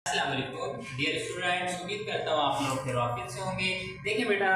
अस्सलाम वालेकुम dear students, उम्मीद करता हूँ आप लोग खैरियत से होंगे। देखिए बेटा,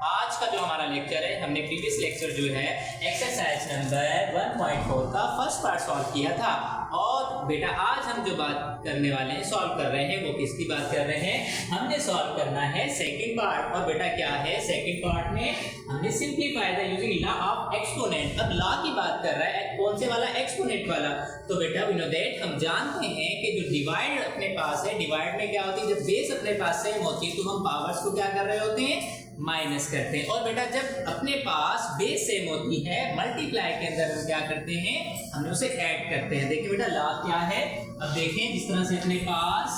आज का जो हमारा लेक्चर है, हमने प्रीवियस लेक्चर जो है एक्सरसाइज नंबर 1.4 का फर्स्ट पार्ट सॉल्व किया था। और बेटा आज हम जो बात करने वाले हैं, सॉल्व कर रहे हैं, वो किसकी बात कर रहे हैं? हमने सॉल्व करना है सेकंड पार्ट। और बेटा क्या है सेकंड पार्ट में? हमने simplify the using law of exponent. अब लॉ की बात कर रहा है, कौन से वाला? एक्सपोनेंट वाला। तो बेटा वी नो दैट, हम जानते हैं कि जो डिवाइड अपने पास है, डिवाइड में क्या होती है, जब बेस अपने पास सेम होती है तो हम पावर्स को क्या कर रहे होते हैं? माइनस करते हैं। और बेटा जब अपने पास बेस सेम होती है, मल्टीप्लाई के अंदर हम क्या करते हैं? हम उसे ऐड करते हैं। देखिए बेटा लॉ क्या है, अब देखें जिस तरह से अपने पास,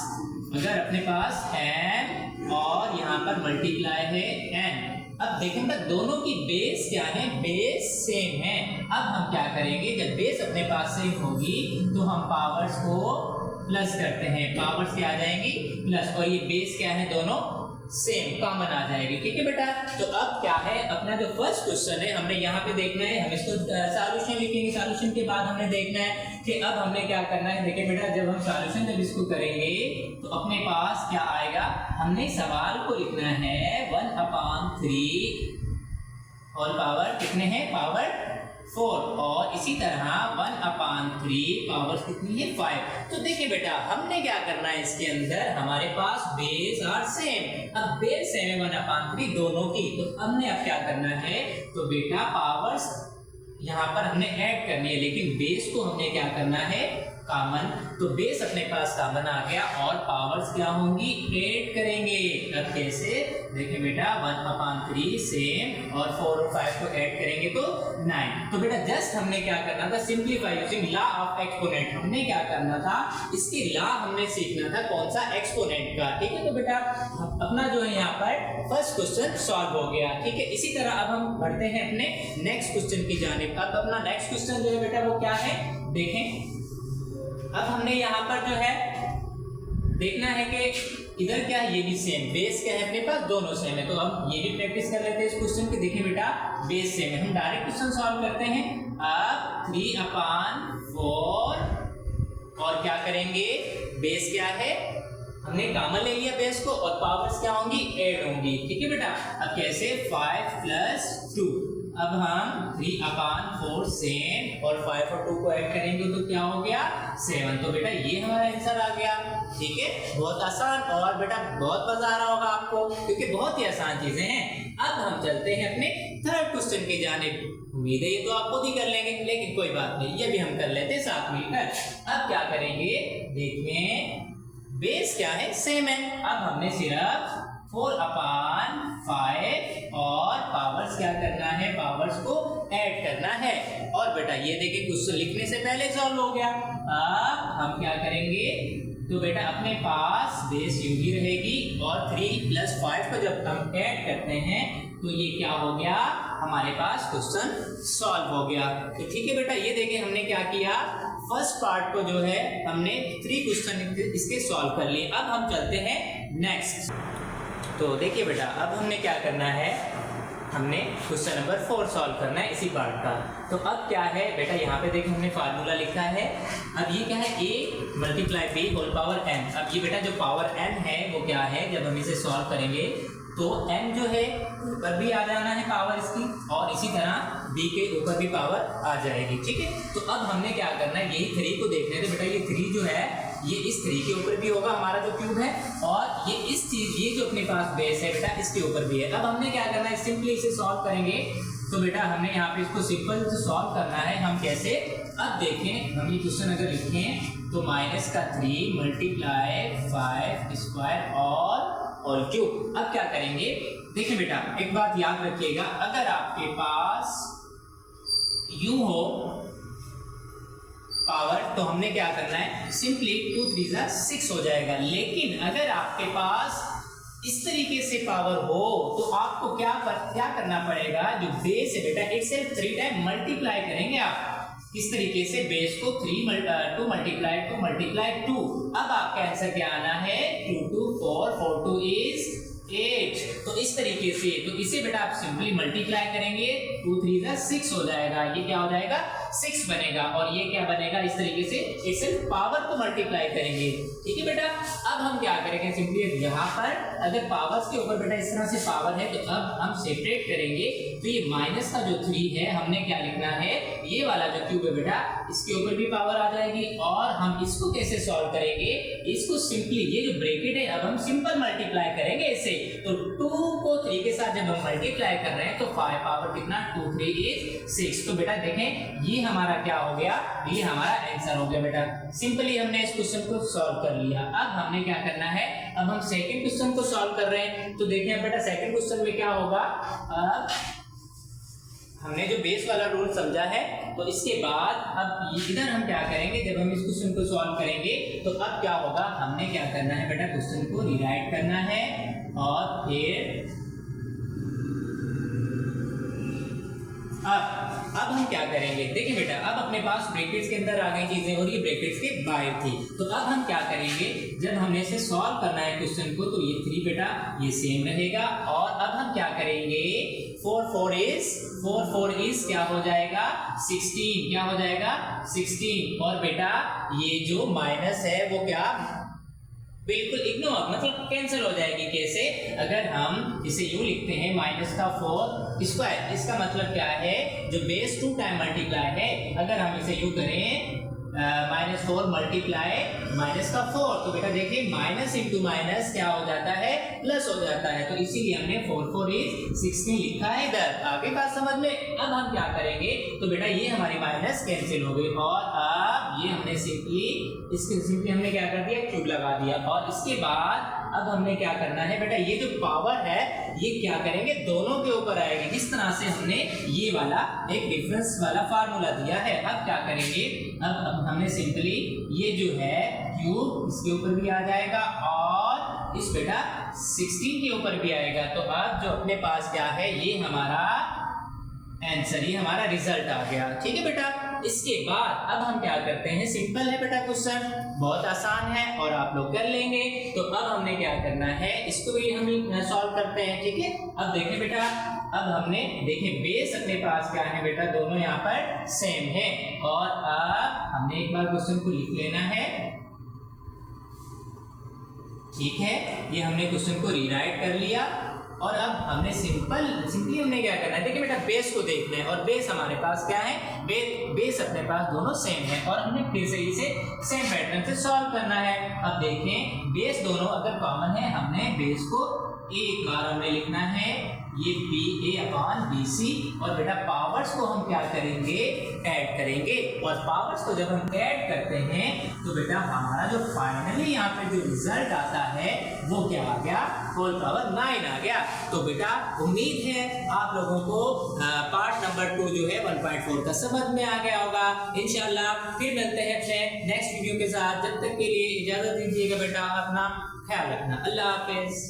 अगर अपने पास m और यहाँ पर मल्टीप्लाई है n। अब देखें बेटा दोनों की बेस क्या है? बेस सेम है। अब हम क्या करेंगे, जब बेस अपने पास सेम होगी तो हम पावर्स को प्लस करते हैं। पावर्स क्या आ जाएंगी? प्लस। और ये बेस क्या है? दोनों सेम, कॉमन आ जाएगी। ठीक है बेटा, तो अब क्या है, अपना जो फर्स्ट क्वेश्चन है हमने यहाँ पे देखना है, हम इसको सॉल्यूशन लिखेंगे। सॉल्यूशन के बाद हमने देखना है कि अब हमने क्या करना है। देखिए बेटा जब हम सॉल्यूशन जब इसको करेंगे तो अपने पास क्या आएगा? हमने सवाल को लिखना है 1/3 और पावर कितने हैं? पावर 4। और इसी तरह 1/3 पावर्स कितनी है? 5। तो देखिए बेटा हमने क्या करना है, इसके अंदर हमारे पास बेस और सेम। अब बेस सेम है 1/3 दोनों की, तो हमने अब क्या करना है, तो बेटा पावर्स यहाँ पर हमने ऐड करनी है, लेकिन बेस को हमने क्या करना है? कॉमन। तो बेस अपने पास कॉमन आ गया और पावर्स क्या होंगी? ऐड करेंगे। अब कैसे? देखिए बेटा 1/3 सेम और 4 और 5 को ऐड करेंगे तो 9। तो बेटा जस्ट हमने क्या करना था? Simplify using law of exponent. हमने क्या करना था? इसकी लॉ हमने सीखना था, कौन सा? एक्सपोनेंट का। ठीक है, तो बेटा अपना जो है यहाँ पर फर्स्ट क्वेश्चन सॉल्व हो गया। ठीक है, इसी तरह अब हम बढ़ते हैं अपने नेक्स्ट क्वेश्चन की जानिब। अब अपना नेक्स्ट क्वेश्चन जो है बेटा वो क्या है, देखें। अब हमने यहाँ पर जो है देखना है कि इधर क्या है, ये भी सेम, बेस क्या है अपने पास? दोनों सेम है। तो हम ये भी प्रैक्टिस कर लेते हैं इस क्वेश्चन की। देखिए बेटा बेस सेम है, हम डायरेक्ट क्वेश्चन सॉल्व करते हैं। अब 3/4 और क्या करेंगे? बेस क्या है? हमने कॉमन ले लिया बेस को और पावर्स क्या होंगी? ऐड होंगी। ठीक है बेटा, अब कैसे? 5 + 2। अब हम 3/4 सेम और 5 और 2 को ऐड करेंगे तो क्या हो गया? 7। तो बेटा ये हमारा आंसर आ गया। ठीक है, बहुत आसान। और बेटा बहुत मजा आ रहा होगा आपको, क्योंकि बहुत ही आसान चीजें हैं। अब हम चलते हैं अपने थर्ड क्वेश्चन की जानिब। उम्मीद है ये तो आप खुद ही कर लेंगे, लेकिन कोई बात नहीं, ये भी हम कर लेते हैं साथ मिलकर। अब क्या करेंगे, देखें बेस क्या है? सेम है। अब हमने सिर्फ 4/5 और पावर्स क्या करना है? पावर्स को ऐड करना है। और बेटा ये देखिए क्वेश्चन लिखने से पहले सॉल्व हो गया। अब हम क्या करेंगे, तो बेटा अपने पास बेस यूं ही रहेगी और 3 + 5 को जब हम ऐड करते हैं तो ये क्या हो गया? हमारे पास क्वेश्चन सॉल्व हो गया। तो ठीक है बेटा, ये देखिए हमने क्या किया, फर्स्ट पार्ट को जो है हमने 3 क्वेश्चन इसके सॉल्व कर लिए। अब हम चलते हैं नेक्स्ट। तो देखिए बेटा अब हमने क्या करना है, हमने क्वेश्चन नंबर 4 सॉल्व करना है इसी पार्ट का। तो अब क्या है बेटा, यहाँ पे देखिए हमने फार्मूला लिखा है। अब ये क्या है? a × b whole power n। अब ये बेटा जो पावर n है वो क्या है, जब हम इसे सॉल्व करेंगे तो n जो है ऊपर भी आ जाना है पावर इसकी, और इसी तरह b के ऊपर भी पावर आ जाएगी। ठीक है, तो अब हमने क्या करना है, यही 3 को देखने थे बेटा। ये 3 जो है ये इस 3 के ऊपर भी होगा हमारा जो क्यूब है, और ये इस चीज, ये जो अपने पास बेस है बेटा इसके ऊपर भी है। अब हमने क्या करना है, सिंपली इसे सॉल्व करेंगे। तो बेटा हमें यहाँ पे इसको सिंपल से सॉल्व करना है। हम कैसे? अब देखें, हम ये क्वेश्चन अगर लिखें तो -3 × 5² और क्यूब। अब क्या करेंगे, देखिए बेटा एक बात याद रखिएगा, अगर आपके पास यूं हो पावर तो हमने क्या करना है, सिंपली 2 × 3 = 6 हो जाएगा। लेकिन अगर आपके पास इस तरीके से पावर हो तो आपको क्या करना पड़ेगा, जो बेस है बेटा एक से 3 टाइम मल्टीप्लाई करेंगे आप। इस तरीके से बेस को 2 × 2। अब आपका आंसर क्या आना है? 2 2 4 4 2 is 8। तो इस तरीके से, तो इसे बेटा आप सिंपली मल्टीप्लाई करेंगे, 2 × 3 = 6 हो जाएगा। ये क्या हो जाएगा? 6 बनेगा। और ये क्या बनेगा? इस तरीके से एक से पावर को मल्टीप्लाई करेंगे। ठीक है बेटा, अब अब हम क्या करेंगे, सिंपली यहाँ पर अगर पावर्स के ऊपर बेटा इस तरह से पावर है तो अब हम सेपरेट करेंगे, तो ये माइनस का जो 3 है हमने क्या लिखना है, ये वाला जो क्यूब है बेटा इसके ऊपर भी पावर आ जाएगी। और हम इसको कैसे सॉल्व करेंगे, इसको सिंपली ये जो ब्रैकेट है अब हम सिंपल मल्टीप्लाई करेंगे इसे, तो 2 को 3 के साथ जब हम मल्टीप्लाई कर रहे हैं तो 5 पावर कितना 2 3 इज 6। तो बेटा देखें ये हमारा क्या हो गया, ये हमारा आंसर हो गया बेटा। सिंपली हमने इस क्वेश्चन को सॉल्व कर लिया। अब हमने क्या करना है, अब हम सेकंड क्वेश्चन को सॉल्व कर रहे हैं। तो देखिए बेटा सेकंड क्वेश्चन में क्या होगा, अब हमने जो बेस वाला रूल समझा है तो इसके बाद अब इधर हम क्या करेंगे, जब हम इस क्वेश्चन को सॉल्व करेंगे तो अब क्या होगा, हमने क्या करना है बेटा क्वेश्चन को रीराइट करना है और फिर अब हम क्या करेंगे, देखिए बेटा अब अपने पास ब्रैकेट्स के अंदर आ गई चीजें और ये ब्रैकेट्स के बाहर थी। तो अब हम क्या करेंगे, जब हमने इसे सॉल्व करना है क्वेश्चन को तो ये 3 बेटा ये सेम रहेगा। और अब हम क्या करेंगे, 4 4 इज क्या हो जाएगा 16, क्या हो जाएगा 16। और बेटा ये जो माइनस है वो क्या बिल्कुल इग्नोर, मतलब कैंसिल हो जाएगी। कैसे, अगर हम इसे यूं लिखते हैं माइनस का 4 स्क्वायर, इसका मतलब क्या है जो बेस 2 टाइम मल्टीप्लाई है, अगर हम इसे यूं करें -4 मल्टीप्लाई माइनस का 4, तो बेटा देखिए माइनस इंटू माइनस क्या हो जाता है प्लस हो जाता है। तो इसीलिए हमने 4 4 इज 16 लिखा है इधर। आगे बात समझ में। अब हम क्या करेंगे, तो बेटा ये हमारी माइनस कैंसिल हो गई और अब ये हमने सिंपली हमने क्या कर दिया, क्यूब लगा दिया। और इसके बाद अब हमने क्या करना है बेटा, ये जो पावर है ये क्या करेंगे दोनों के ऊपर आएगी, जिस तरह से हमने ये वाला एक डिफरेंस वाला फार्मूला दिया है। अब क्या करेंगे, अब हमने सिंपली ये जो है क्यूब इसके ऊपर भी आ जाएगा और इस बेटा 16 के ऊपर भी आएगा। तो अब जो अपने पास क्या है, ये हमारा आंसर, ये हमारा रिजल्ट आ गया। ठीक है बेटा। इसके बाद अब हम क्या करते हैं, सिंपल है बेटा क्वेश्चन, बहुत आसान है और आप लोग कर लेंगे। तो अब हमने क्या करना है, इसको भी हम सॉल्व करते हैं। ठीक है। अब देखें बेटा, अब हमने देखें बेस अपने पास क्या है बेटा, दोनों यहाँ पर सेम है। और अब हमने एक बार क्वेश्चन को लिख लेना है। ठीक है, ये हमने क्वेश्चन को रीराइट कर लिया। और अब हमने सिंपली हमने क्या करना है, देखिए बेटा बेस को देखना है और बेस हमारे पास क्या है, बेस अपने पास दोनों सेम है और हमने फिर से इसे सेम पैटर्न से सॉल्व करना है। अब देखें बेस दोनों अगर कॉमन है, हमने बेस को एक बार हमने लिखना है, ये BA/BC। और बेटा पावर्स को हम क्या करेंगे, ऐड करेंगे। और पावर्स को जब हम ऐड करते हैं तो बेटा हमारा जो फाइनली यहाँ पे जो रिजल्ट आता है वो क्या आ गया, होल पावर 9 आ गया। तो बेटा उम्मीद है आप लोगों को पार्ट नंबर 2 जो है 1.4 का समझ में आ गया होगा। इंशाल्लाह फिर मिलते हैं अपने नेक्स्ट वीडियो के साथ। जब तक के लिए इजाजत दीजिएगा बेटा, अपना ख्याल रखना। अल्लाह हाफिज।